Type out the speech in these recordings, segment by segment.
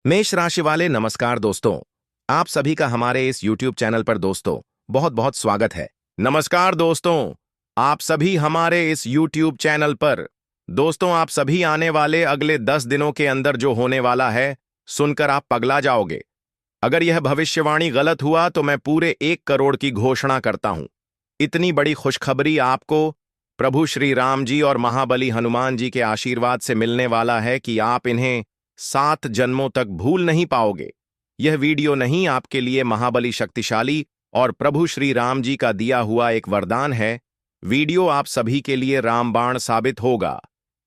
मेष राशि वाले नमस्कार दोस्तों। आप सभी का हमारे इस YouTube चैनल पर दोस्तों बहुत बहुत स्वागत है। नमस्कार दोस्तों, आप सभी हमारे इस YouTube चैनल पर दोस्तों आप सभी आने वाले अगले 10 दिनों के अंदर जो होने वाला है सुनकर आप पगला जाओगे। अगर यह भविष्यवाणी गलत हुआ तो मैं पूरे 1 करोड़ की घोषणा करता हूं। इतनी बड़ी खुशखबरी आपको प्रभु श्री राम जी और महाबली हनुमान जी के आशीर्वाद से मिलने वाला है कि आप इन्हें 7 जन्मों तक भूल नहीं पाओगे। यह वीडियो नहीं आपके लिए महाबली शक्तिशाली और प्रभु श्री राम जी का दिया हुआ एक वरदान है। वीडियो आप सभी के लिए रामबाण साबित होगा।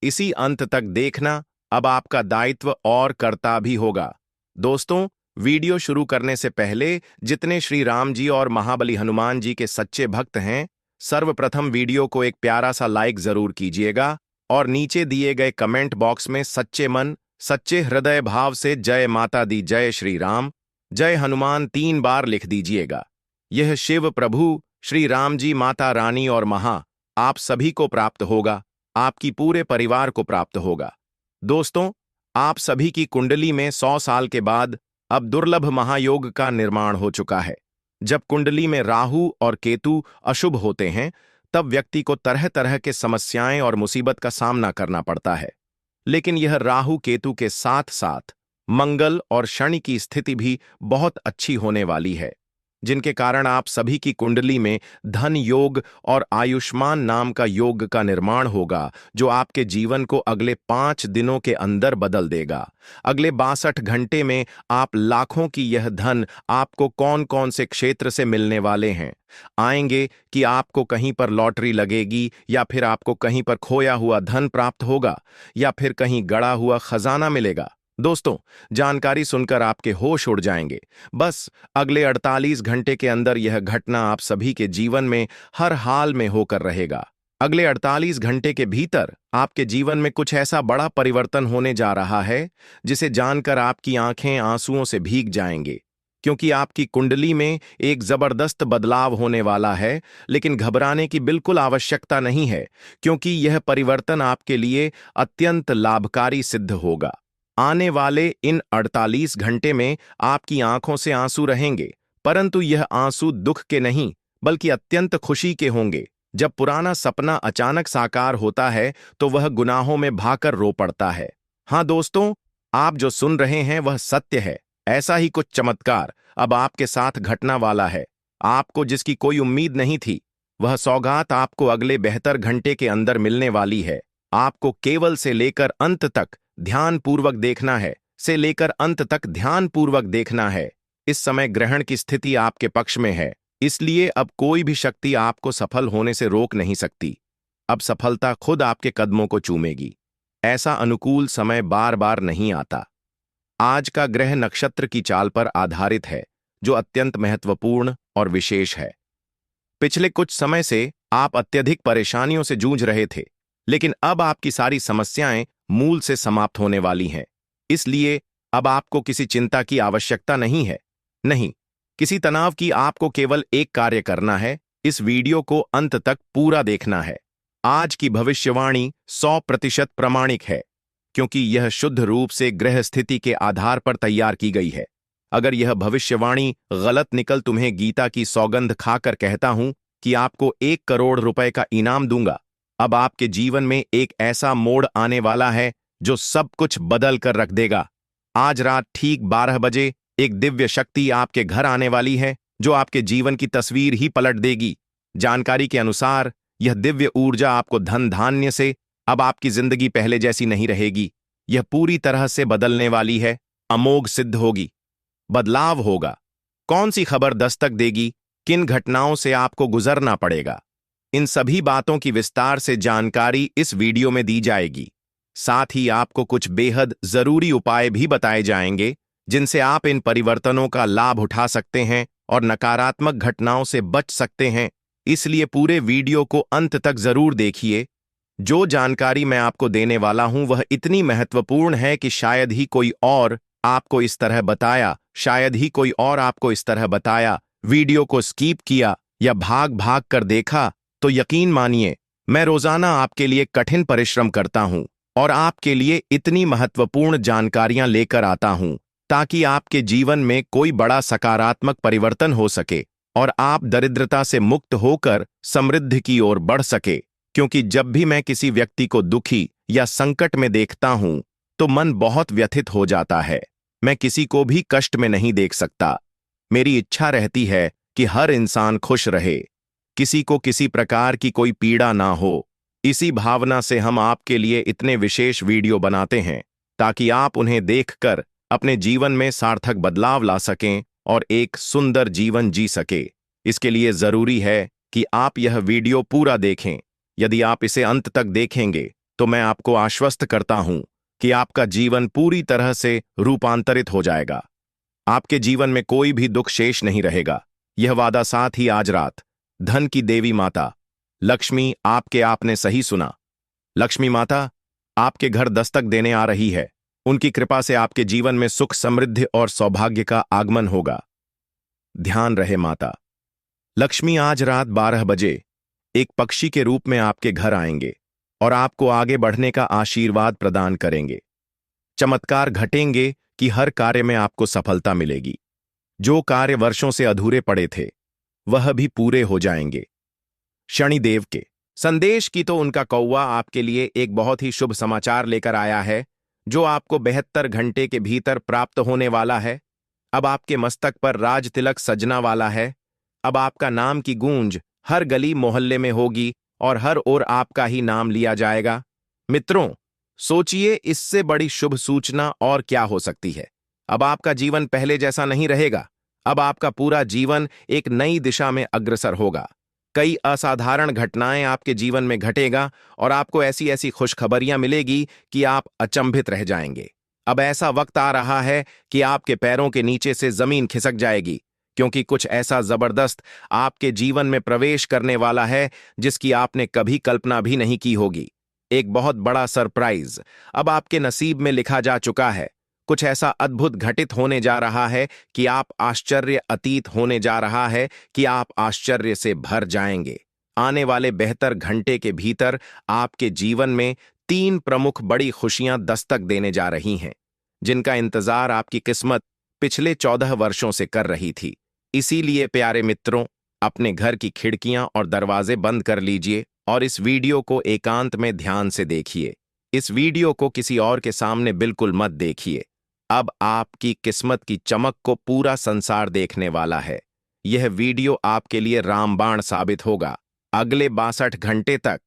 इसी अंत तक देखना अब आपका दायित्व और कर्ता भी होगा। दोस्तों, वीडियो शुरू करने से पहले जितने श्री राम जी और महाबली हनुमान जी के सच्चे भक्त हैं, सर्वप्रथम वीडियो को एक प्यारा सा लाइक जरूर कीजिएगा और नीचे दिए गए कमेंट बॉक्स में सच्चे मन सच्चे हृदय भाव से जय माता दी, जय श्री राम, जय हनुमान 3 बार लिख दीजिएगा। यह शिव प्रभु श्री राम जी, माता रानी और आप सभी को प्राप्त होगा, आपकी पूरे परिवार को प्राप्त होगा। दोस्तों, आप सभी की कुंडली में 100 साल के बाद अब दुर्लभ महायोग का निर्माण हो चुका है। जब कुंडली में राहु और केतु अशुभ होते हैं तब व्यक्ति को तरह तरह के समस्याएं और मुसीबत का सामना करना पड़ता है। लेकिन यह राहु केतु के साथ साथ मंगल और शनि की स्थिति भी बहुत अच्छी होने वाली है, जिनके कारण आप सभी की कुंडली में धन योग और आयुष्मान नाम का योग का निर्माण होगा, जो आपके जीवन को अगले 5 दिनों के अंदर बदल देगा। अगले 62 घंटे में आप लाखों की यह धन आपको कौन कौन से क्षेत्र से मिलने वाले हैं आएंगे कि आपको कहीं पर लॉटरी लगेगी, या फिर आपको कहीं पर खोया हुआ धन प्राप्त होगा, या फिर कहीं गड़ा हुआ खजाना मिलेगा। दोस्तों, जानकारी सुनकर आपके होश उड़ जाएंगे। बस अगले 48 घंटे के अंदर यह घटना आप सभी के जीवन में हर हाल में होकर रहेगा। अगले 48 घंटे के भीतर आपके जीवन में कुछ ऐसा बड़ा परिवर्तन होने जा रहा है जिसे जानकर आपकी आंखें आंसुओं से भीग जाएंगे, क्योंकि आपकी कुंडली में एक जबरदस्त बदलाव होने वाला है। लेकिन घबराने की बिल्कुल आवश्यकता नहीं है, क्योंकि यह परिवर्तन आपके लिए अत्यंत लाभकारी सिद्ध होगा। आने वाले इन 48 घंटे में आपकी आंखों से आंसू रहेंगे, परंतु यह आंसू दुख के नहीं बल्कि अत्यंत खुशी के होंगे। जब पुराना सपना अचानक साकार होता है तो वह गुनाहों में भाकर रो पड़ता है। हाँ दोस्तों, आप जो सुन रहे हैं वह सत्य है। ऐसा ही कुछ चमत्कार अब आपके साथ घटना वाला है। आपको जिसकी कोई उम्मीद नहीं थी, वह सौगात आपको अगले 72 घंटे के अंदर मिलने वाली है। आपको केवल से लेकर अंत तक ध्यानपूर्वक देखना है, से लेकर अंत तक ध्यानपूर्वक देखना है। इस समय ग्रहण की स्थिति आपके पक्ष में है, इसलिए अब कोई भी शक्ति आपको सफल होने से रोक नहीं सकती। अब सफलता खुद आपके कदमों को चूमेगी। ऐसा अनुकूल समय बार बार नहीं आता। आज का ग्रह नक्षत्र की चाल पर आधारित है, जो अत्यंत महत्वपूर्ण और विशेष है। पिछले कुछ समय से आप अत्यधिक परेशानियों से जूझ रहे थे, लेकिन अब आपकी सारी समस्याएं मूल से समाप्त होने वाली हैं। इसलिए अब आपको किसी चिंता की आवश्यकता नहीं है, नहीं किसी तनाव की। आपको केवल एक कार्य करना है, इस वीडियो को अंत तक पूरा देखना है। आज की भविष्यवाणी 100% प्रमाणिक है, क्योंकि यह शुद्ध रूप से ग्रह स्थिति के आधार पर तैयार की गई है। अगर यह भविष्यवाणी गलत निकल, तुम्हें गीता की सौगंध खाकर कहता हूं कि आपको 1 करोड़ रुपए का इनाम दूंगा। अब आपके जीवन में एक ऐसा मोड़ आने वाला है जो सब कुछ बदल कर रख देगा। आज रात ठीक 12 बजे एक दिव्य शक्ति आपके घर आने वाली है, जो आपके जीवन की तस्वीर ही पलट देगी। जानकारी के अनुसार यह दिव्य ऊर्जा आपको धन धान्य से अब आपकी जिंदगी पहले जैसी नहीं रहेगी। यह पूरी तरह से बदलने वाली है, अमोघ सिद्ध होगी। बदलाव होगा। कौन सी खबर दस्तक देगी, किन घटनाओं से आपको गुजरना पड़ेगा, इन सभी बातों की विस्तार से जानकारी इस वीडियो में दी जाएगी। साथ ही आपको कुछ बेहद जरूरी उपाय भी बताए जाएंगे, जिनसे आप इन परिवर्तनों का लाभ उठा सकते हैं और नकारात्मक घटनाओं से बच सकते हैं। इसलिए पूरे वीडियो को अंत तक जरूर देखिए। जो जानकारी मैं आपको देने वाला हूं वह इतनी महत्वपूर्ण है कि शायद ही कोई और आपको इस तरह बताया, शायद ही कोई और आपको इस तरह बताया। वीडियो को स्किप किया या भाग भाग कर देखा तो यकीन मानिए, मैं रोजाना आपके लिए कठिन परिश्रम करता हूं और आपके लिए इतनी महत्वपूर्ण जानकारियां लेकर आता हूं ताकि आपके जीवन में कोई बड़ा सकारात्मक परिवर्तन हो सके और आप दरिद्रता से मुक्त होकर समृद्धि की ओर बढ़ सके। क्योंकि जब भी मैं किसी व्यक्ति को दुखी या संकट में देखता हूं तो मन बहुत व्यथित हो जाता है। मैं किसी को भी कष्ट में नहीं देख सकता। मेरी इच्छा रहती है कि हर इंसान खुश रहे, किसी को किसी प्रकार की कोई पीड़ा ना हो। इसी भावना से हम आपके लिए इतने विशेष वीडियो बनाते हैं ताकि आप उन्हें देखकर अपने जीवन में सार्थक बदलाव ला सकें और एक सुंदर जीवन जी सके। इसके लिए जरूरी है कि आप यह वीडियो पूरा देखें। यदि आप इसे अंत तक देखेंगे तो मैं आपको आश्वस्त करता हूं कि आपका जीवन पूरी तरह से रूपांतरित हो जाएगा। आपके जीवन में कोई भी दुख शेष नहीं रहेगा। यह वादा साथ ही आज रात धन की देवी माता लक्ष्मी आपने सही सुना। लक्ष्मी माता आपके घर दस्तक देने आ रही है। उनकी कृपा से आपके जीवन में सुख, समृद्धि और सौभाग्य का आगमन होगा। ध्यान रहे माता लक्ष्मी आज रात 12 बजे एक पक्षी के रूप में आपके घर आएंगे और आपको आगे बढ़ने का आशीर्वाद प्रदान करेंगे। चमत्कार घटेंगे कि हर कार्य में आपको सफलता मिलेगी। जो कार्य वर्षों से अधूरे पड़े थे वह भी पूरे हो जाएंगे। शनिदेव के संदेश की तो उनका कौवा आपके लिए एक बहुत ही शुभ समाचार लेकर आया है जो आपको 72 घंटे के भीतर प्राप्त होने वाला है। अब आपके मस्तक पर राज तिलक सजना वाला है। अब आपका नाम की गूंज हर गली मोहल्ले में होगी और हर ओर आपका ही नाम लिया जाएगा। मित्रों, सोचिए इससे बड़ी शुभ सूचना और क्या हो सकती है। अब आपका जीवन पहले जैसा नहीं रहेगा। अब आपका पूरा जीवन एक नई दिशा में अग्रसर होगा। कई असाधारण घटनाएं आपके जीवन में घटेगा और आपको ऐसी ऐसी खुशखबरियां मिलेगी कि आप अचंभित रह जाएंगे। अब ऐसा वक्त आ रहा है कि आपके पैरों के नीचे से जमीन खिसक जाएगी, क्योंकि कुछ ऐसा जबरदस्त आपके जीवन में प्रवेश करने वाला है जिसकी आपने कभी कल्पना भी नहीं की होगी। एक बहुत बड़ा सरप्राइज अब आपके नसीब में लिखा जा चुका है। कुछ ऐसा अद्भुत घटित होने जा रहा है कि आप आश्चर्य अतीत होने जा रहा है कि आप आश्चर्य से भर जाएंगे। आने वाले 72 घंटे के भीतर आपके जीवन में 3 प्रमुख बड़ी खुशियां दस्तक देने जा रही हैं, जिनका इंतजार आपकी किस्मत पिछले 14 वर्षों से कर रही थी। इसीलिए प्यारे मित्रों, अपने घर की खिड़कियां और दरवाजे बंद कर लीजिए और इस वीडियो को एकांत में ध्यान से देखिए। इस वीडियो को किसी और के सामने बिल्कुल मत देखिए। अब आपकी किस्मत की चमक को पूरा संसार देखने वाला है। यह वीडियो आपके लिए रामबाण साबित होगा। अगले 62 घंटे तक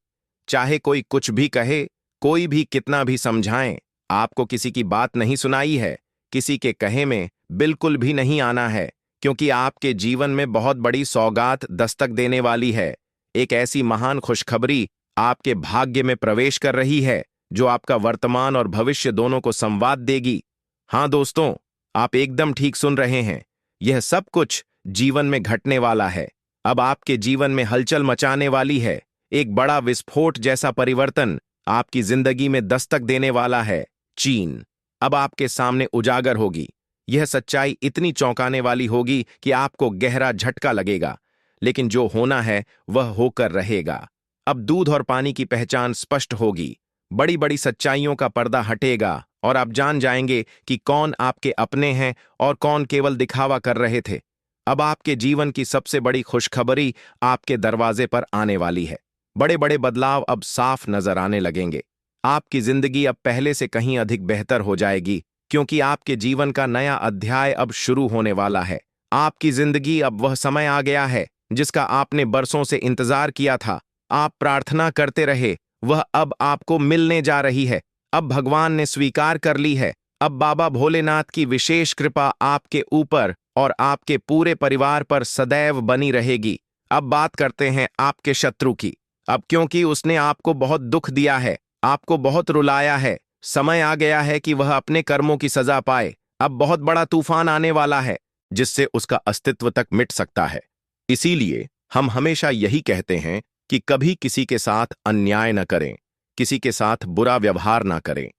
चाहे कोई कुछ भी कहे, कोई भी कितना भी समझाएं, आपको किसी की बात नहीं सुनाई है, किसी के कहे में बिल्कुल भी नहीं आना है, क्योंकि आपके जीवन में बहुत बड़ी सौगात दस्तक देने वाली है। एक ऐसी महान खुशखबरी आपके भाग्य में प्रवेश कर रही है जो आपका वर्तमान और भविष्य दोनों को संवाद देगी। हाँ दोस्तों, आप एकदम ठीक सुन रहे हैं। यह सब कुछ जीवन में घटने वाला है। अब आपके जीवन में हलचल मचाने वाली है। एक बड़ा विस्फोट जैसा परिवर्तन आपकी जिंदगी में दस्तक देने वाला है। चीन अब आपके सामने उजागर होगी। यह सच्चाई इतनी चौंकाने वाली होगी कि आपको गहरा झटका लगेगा, लेकिन जो होना है वह होकर रहेगा। अब दूध और पानी की पहचान स्पष्ट होगी। बड़ी बड़ी सच्चाइयों का पर्दा हटेगा और आप जान जाएंगे कि कौन आपके अपने हैं और कौन केवल दिखावा कर रहे थे। अब आपके जीवन की सबसे बड़ी खुशखबरी आपके दरवाजे पर आने वाली है। बड़े बड़े बदलाव अब साफ नजर आने लगेंगे। आपकी जिंदगी अब पहले से कहीं अधिक बेहतर हो जाएगी, क्योंकि आपके जीवन का नया अध्याय अब शुरू होने वाला है। आपकी जिंदगी अब वह समय आ गया है जिसका आपने बरसों से इंतजार किया था। आप प्रार्थना करते रहे, वह अब आपको मिलने जा रही है। अब भगवान ने स्वीकार कर ली है। अब बाबा भोलेनाथ की विशेष कृपा आपके ऊपर और आपके पूरे परिवार पर सदैव बनी रहेगी। अब बात करते हैं आपके शत्रु की। अब क्योंकि उसने आपको बहुत दुख दिया है, आपको बहुत रुलाया है, समय आ गया है कि वह अपने कर्मों की सजा पाए। अब बहुत बड़ा तूफान आने वाला है जिससे उसका अस्तित्व तक मिट सकता है। इसीलिए हम हमेशा यही कहते हैं कि कभी किसी के साथ अन्याय न करें, किसी के साथ बुरा व्यवहार ना करें।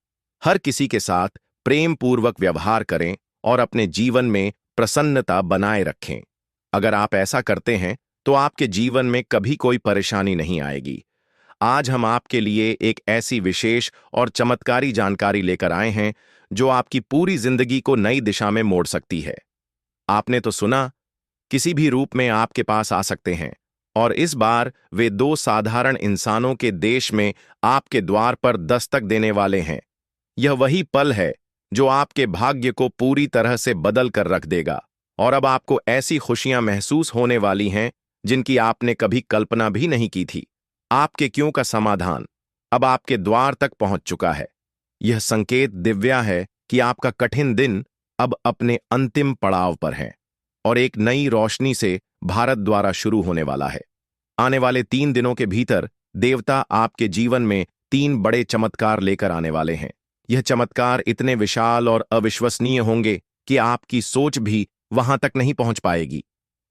हर किसी के साथ प्रेम पूर्वक व्यवहार करें और अपने जीवन में प्रसन्नता बनाए रखें। अगर आप ऐसा करते हैं तो आपके जीवन में कभी कोई परेशानी नहीं आएगी। आज हम आपके लिए एक ऐसी विशेष और चमत्कारी जानकारी लेकर आए हैं जो आपकी पूरी जिंदगी को नई दिशा में मोड़ सकती है। आपने तो सुना, किसी भी रूप में आपके पास आ सकते हैं, और इस बार वे दो साधारण इंसानों के देश में आपके द्वार पर दस्तक देने वाले हैं। यह वही पल है जो आपके भाग्य को पूरी तरह से बदल कर रख देगा, और अब आपको ऐसी खुशियां महसूस होने वाली हैं जिनकी आपने कभी कल्पना भी नहीं की थी। आपके क्यों का समाधान अब आपके द्वार तक पहुंच चुका है। यह संकेत दिव्या है कि आपका कठिन दिन अब अपने अंतिम पड़ाव पर है, और एक नई रोशनी से भारत द्वारा शुरू होने वाला है। आने वाले 3 दिनों के भीतर देवता आपके जीवन में 3 बड़े चमत्कार लेकर आने वाले हैं। यह चमत्कार इतने विशाल और अविश्वसनीय होंगे कि आपकी सोच भी वहां तक नहीं पहुंच पाएगी।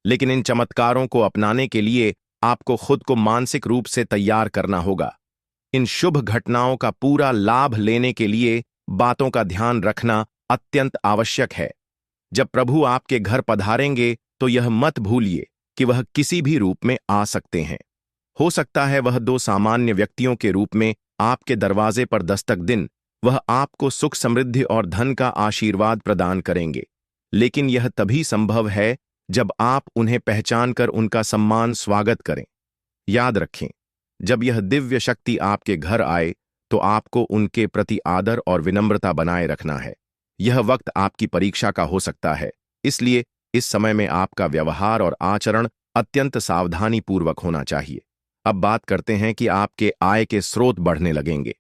लेकिन इन चमत्कारों को अपनाने के लिए आपको खुद को मानसिक रूप से तैयार करना होगा। इन शुभ घटनाओं का पूरा लाभ लेने के लिए बातों का ध्यान रखना अत्यंत आवश्यक है। जब प्रभु आपके घर पधारेंगे तो यह मत भूलिए कि वह किसी भी रूप में आ सकते हैं। हो सकता है वह 2 सामान्य व्यक्तियों के रूप में आपके दरवाजे पर दस्तक दें। वह आपको सुख, समृद्धि और धन का आशीर्वाद प्रदान करेंगे, लेकिन यह तभी संभव है जब आप उन्हें पहचान कर उनका सम्मान स्वागत करें। याद रखें, जब यह दिव्य शक्ति आपके घर आए तो आपको उनके प्रति आदर और विनम्रता बनाए रखना है। यह वक्त आपकी परीक्षा का हो सकता है, इसलिए इस समय में आपका व्यवहार और आचरण अत्यंत सावधानीपूर्वक होना चाहिए। अब बात करते हैं कि आपके आय के स्रोत बढ़ने लगेंगे।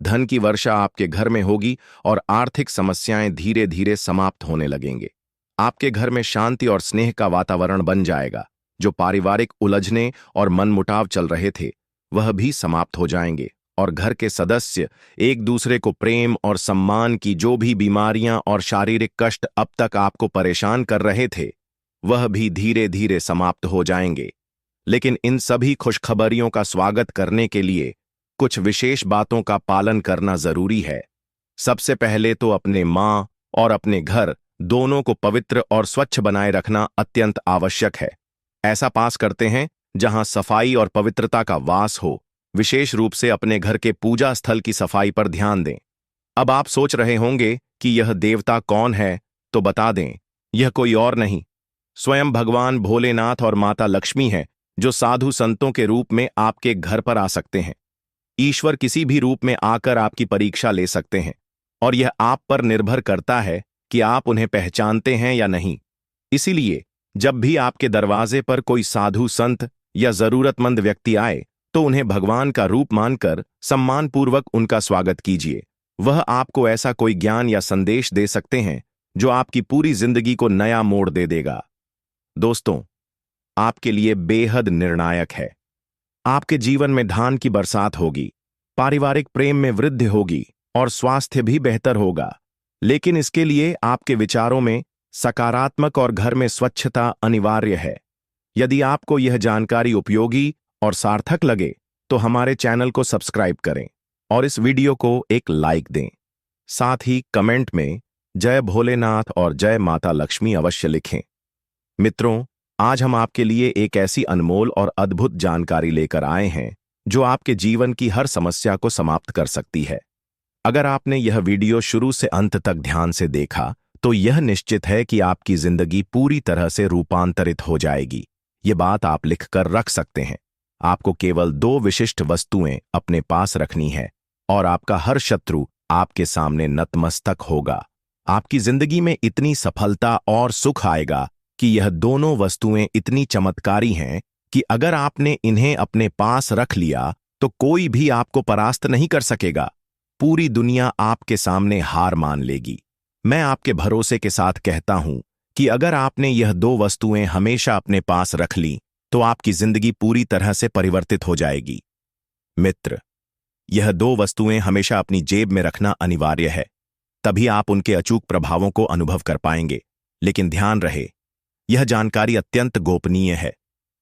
धन की वर्षा आपके घर में होगी और आर्थिक समस्याएं धीरे धीरे समाप्त होने लगेंगे। आपके घर में शांति और स्नेह का वातावरण बन जाएगा। जो पारिवारिक उलझने और मनमुटाव चल रहे थे, वह भी समाप्त हो जाएंगे, और घर के सदस्य एक दूसरे को प्रेम और सम्मान की जो भी बीमारियां और शारीरिक कष्ट अब तक आपको परेशान कर रहे थे, वह भी धीरे धीरे समाप्त हो जाएंगे। लेकिन इन सभी खुशखबरियों का स्वागत करने के लिए कुछ विशेष बातों का पालन करना जरूरी है। सबसे पहले तो अपने मां और अपने घर दोनों को पवित्र और स्वच्छ बनाए रखना अत्यंत आवश्यक है। ऐसा पास करते हैं जहां सफाई और पवित्रता का वास हो। विशेष रूप से अपने घर के पूजा स्थल की सफाई पर ध्यान दें। अब आप सोच रहे होंगे कि यह देवता कौन है, तो बता दें, यह कोई और नहीं, स्वयं भगवान भोलेनाथ और माता लक्ष्मी है, जो साधु संतों के रूप में आपके घर पर आ सकते हैं। ईश्वर किसी भी रूप में आकर आपकी परीक्षा ले सकते हैं, और यह आप पर निर्भर करता है कि आप उन्हें पहचानते हैं या नहीं। इसीलिए जब भी आपके दरवाजे पर कोई साधु संत या जरूरतमंद व्यक्ति आए, तो उन्हें भगवान का रूप मानकर सम्मानपूर्वक उनका स्वागत कीजिए। वह आपको ऐसा कोई ज्ञान या संदेश दे सकते हैं जो आपकी पूरी जिंदगी को नया मोड़ दे देगा। दोस्तों, आपके लिए बेहद निर्णायक है। आपके जीवन में धान की बरसात होगी, पारिवारिक प्रेम में वृद्धि होगी और स्वास्थ्य भी बेहतर होगा। लेकिन इसके लिए आपके विचारों में सकारात्मक और घर में स्वच्छता अनिवार्य है। यदि आपको यह जानकारी उपयोगी और सार्थक लगे तो हमारे चैनल को सब्सक्राइब करें और इस वीडियो को एक लाइक दें। साथ ही कमेंट में जय भोलेनाथ और जय माता लक्ष्मी अवश्य लिखें। मित्रों, आज हम आपके लिए एक ऐसी अनमोल और अद्भुत जानकारी लेकर आए हैं जो आपके जीवन की हर समस्या को समाप्त कर सकती है। अगर आपने यह वीडियो शुरू से अंत तक ध्यान से देखा तो यह निश्चित है कि आपकी जिंदगी पूरी तरह से रूपांतरित हो जाएगी। ये बात आप लिख कर रख सकते हैं। आपको केवल 2 विशिष्ट वस्तुएं अपने पास रखनी है और आपका हर शत्रु आपके सामने नतमस्तक होगा। आपकी जिंदगी में इतनी सफलता और सुख आएगा कि यह दोनों वस्तुएं इतनी चमत्कारी हैं कि अगर आपने इन्हें अपने पास रख लिया तो कोई भी आपको परास्त नहीं कर सकेगा। पूरी दुनिया आपके सामने हार मान लेगी। मैं आपके भरोसे के साथ कहता हूं कि अगर आपने यह 2 वस्तुएं हमेशा अपने पास रख ली तो आपकी जिंदगी पूरी तरह से परिवर्तित हो जाएगी। मित्र, यह 2 वस्तुएं हमेशा अपनी जेब में रखना अनिवार्य है, तभी आप उनके अचूक प्रभावों को अनुभव कर पाएंगे। लेकिन ध्यान रहे, यह जानकारी अत्यंत गोपनीय है।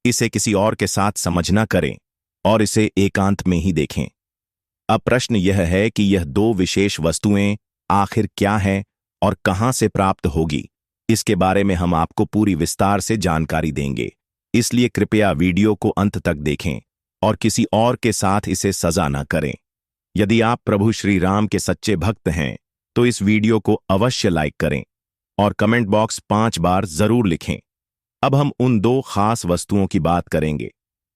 इसे किसी और के साथ समझ न करें और इसे एकांत में ही देखें। अब प्रश्न यह है कि यह 2 विशेष वस्तुएं आखिर क्या हैं और कहां से प्राप्त होगी। इसके बारे में हम आपको पूरी विस्तार से जानकारी देंगे, इसलिए कृपया वीडियो को अंत तक देखें और किसी और के साथ इसे साझा न करें। यदि आप प्रभु श्री राम के सच्चे भक्त हैं तो इस वीडियो को अवश्य लाइक करें और कमेंट बॉक्स 5 बार जरूर लिखें। अब हम उन 2 खास वस्तुओं की बात करेंगे।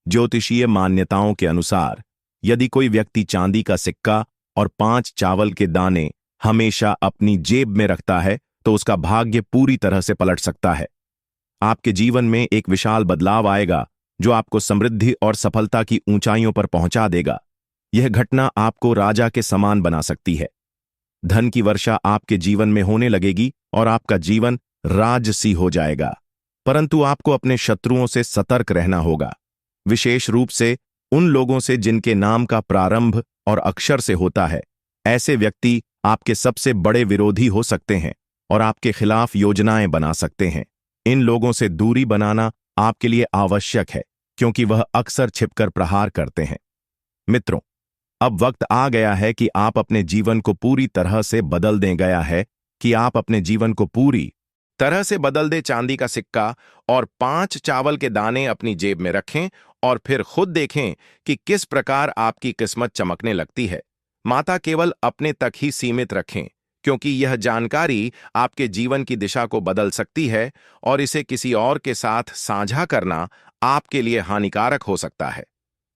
ज्योतिषीय मान्यताओं के अनुसार यदि कोई व्यक्ति चांदी का सिक्का और 5 चावल के दाने हमेशा अपनी जेब में रखता है तो उसका भाग्य पूरी तरह से पलट सकता है। आपके जीवन में एक विशाल बदलाव आएगा जो आपको समृद्धि और सफलता की ऊंचाइयों पर पहुंचा देगा। यह घटना आपको राजा के समान बना सकती है। धन की वर्षा आपके जीवन में होने लगेगी और आपका जीवन राजसी हो जाएगा। परंतु आपको अपने शत्रुओं से सतर्क रहना होगा, विशेष रूप से उन लोगों से जिनके नाम का प्रारंभ और अक्षर से होता है। ऐसे व्यक्ति आपके सबसे बड़े विरोधी हो सकते हैं और आपके खिलाफ योजनाएं बना सकते हैं। इन लोगों से दूरी बनाना आपके लिए आवश्यक है क्योंकि वह अक्सर छिपकर प्रहार करते हैं। मित्रों, अब वक्त आ गया है कि आप अपने जीवन को पूरी तरह से बदल दें। गया है कि आप अपने जीवन को पूरी तरह से बदल दे। चांदी का सिक्का और 5 चावल के दाने अपनी जेब में रखें और फिर खुद देखें कि किस प्रकार आपकी किस्मत चमकने लगती है। माता केवल अपने तक ही सीमित रखें क्योंकि यह जानकारी आपके जीवन की दिशा को बदल सकती है और इसे किसी और के साथ साझा करना आपके लिए हानिकारक हो सकता है।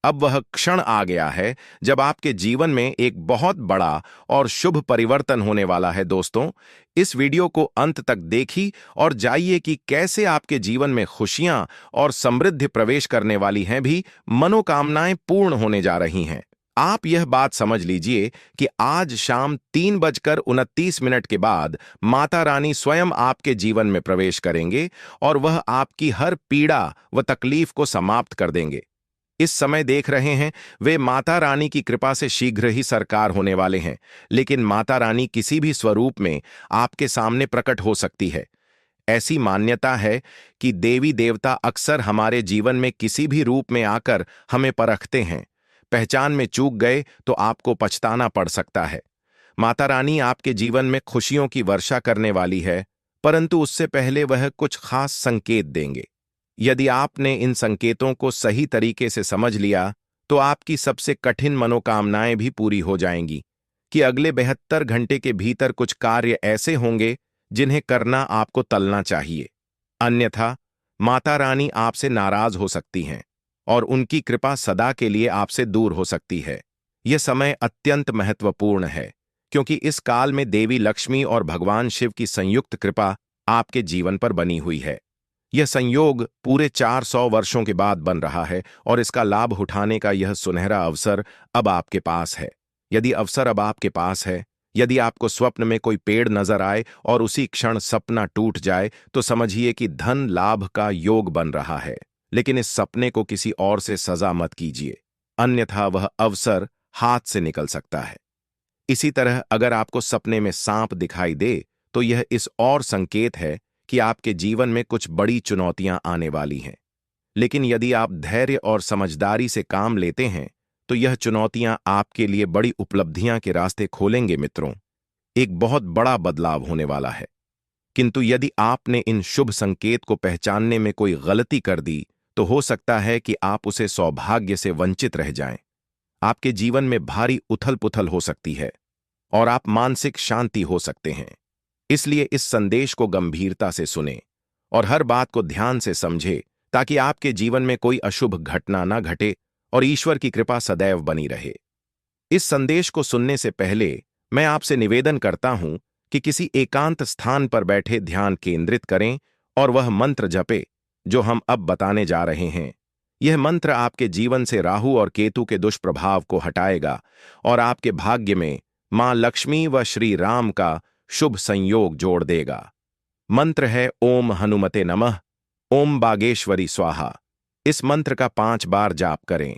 अब वह क्षण आ गया है जब आपके जीवन में एक बहुत बड़ा और शुभ परिवर्तन होने वाला है। दोस्तों, इस वीडियो को अंत तक देखिए और जाइए कि कैसे आपके जीवन में खुशियां और समृद्धि प्रवेश करने वाली हैं, भी मनोकामनाएं पूर्ण होने जा रही हैं। आप यह बात समझ लीजिए कि आज शाम 3:29 के बाद माता रानी स्वयं आपके जीवन में प्रवेश करेंगे और वह आपकी हर पीड़ा व तकलीफ को समाप्त कर देंगे। इस समय देख रहे हैं, वे माता रानी की कृपा से शीघ्र ही सरकार होने वाले हैं, लेकिन माता रानी किसी भी स्वरूप में आपके सामने प्रकट हो सकती है। ऐसी मान्यता है कि देवी देवता अक्सर हमारे जीवन में किसी भी रूप में आकर हमें परखते हैं। पहचान में चूक गए तो आपको पछताना पड़ सकता है। माता रानी आपके जीवन में खुशियों की वर्षा करने वाली है, परंतु उससे पहले वह कुछ खास संकेत देंगे। यदि आपने इन संकेतों को सही तरीके से समझ लिया तो आपकी सबसे कठिन मनोकामनाएं भी पूरी हो जाएंगी कि अगले 72 घंटे के भीतर कुछ कार्य ऐसे होंगे जिन्हें करना आपको टलना चाहिए। अन्यथा माता रानी आपसे नाराज हो सकती हैं और उनकी कृपा सदा के लिए आपसे दूर हो सकती है। यह समय अत्यंत महत्वपूर्ण है क्योंकि इस काल में देवी लक्ष्मी और भगवान शिव की संयुक्त कृपा आपके जीवन पर बनी हुई है। यह संयोग पूरे 400 वर्षों के बाद बन रहा है और इसका लाभ उठाने का यह सुनहरा अवसर अब आपके पास है। यदि अवसर अब आपके पास है, यदि आपको स्वप्न में कोई पेड़ नजर आए और उसी क्षण सपना टूट जाए, तो समझिए कि धन लाभ का योग बन रहा है। लेकिन इस सपने को किसी और से सजा मत कीजिए, अन्यथा वह अवसर हाथ से निकल सकता है। इसी तरह अगर आपको सपने में सांप दिखाई दे तो यह इस और संकेत है कि आपके जीवन में कुछ बड़ी चुनौतियां आने वाली हैं। लेकिन यदि आप धैर्य और समझदारी से काम लेते हैं तो यह चुनौतियां आपके लिए बड़ी उपलब्धियां के रास्ते खोलेंगे। मित्रों, एक बहुत बड़ा बदलाव होने वाला है। किंतु यदि आपने इन शुभ संकेत को पहचानने में कोई गलती कर दी तो हो सकता है कि आप उसे सौभाग्य से वंचित रह जाएं। आपके जीवन में भारी उथल पुथल हो सकती है और आप मानसिक शांति हो सकते हैं। इसलिए इस संदेश को गंभीरता से सुने और हर बात को ध्यान से समझे ताकि आपके जीवन में कोई अशुभ घटना न घटे और ईश्वर की कृपा सदैव बनी रहे। इस संदेश को सुनने से पहले मैं आपसे निवेदन करता हूं कि किसी एकांत स्थान पर बैठे ध्यान केंद्रित करें और वह मंत्र जपे जो हम अब बताने जा रहे हैं। यह मंत्र आपके जीवन से राहु और केतु के दुष्प्रभाव को हटाएगा और आपके भाग्य में मां लक्ष्मी व श्री राम का शुभ संयोग जोड़ देगा। मंत्र है ओम हनुमते नमः, ओम बागेश्वरी स्वाहा। इस मंत्र का 5 बार जाप करें।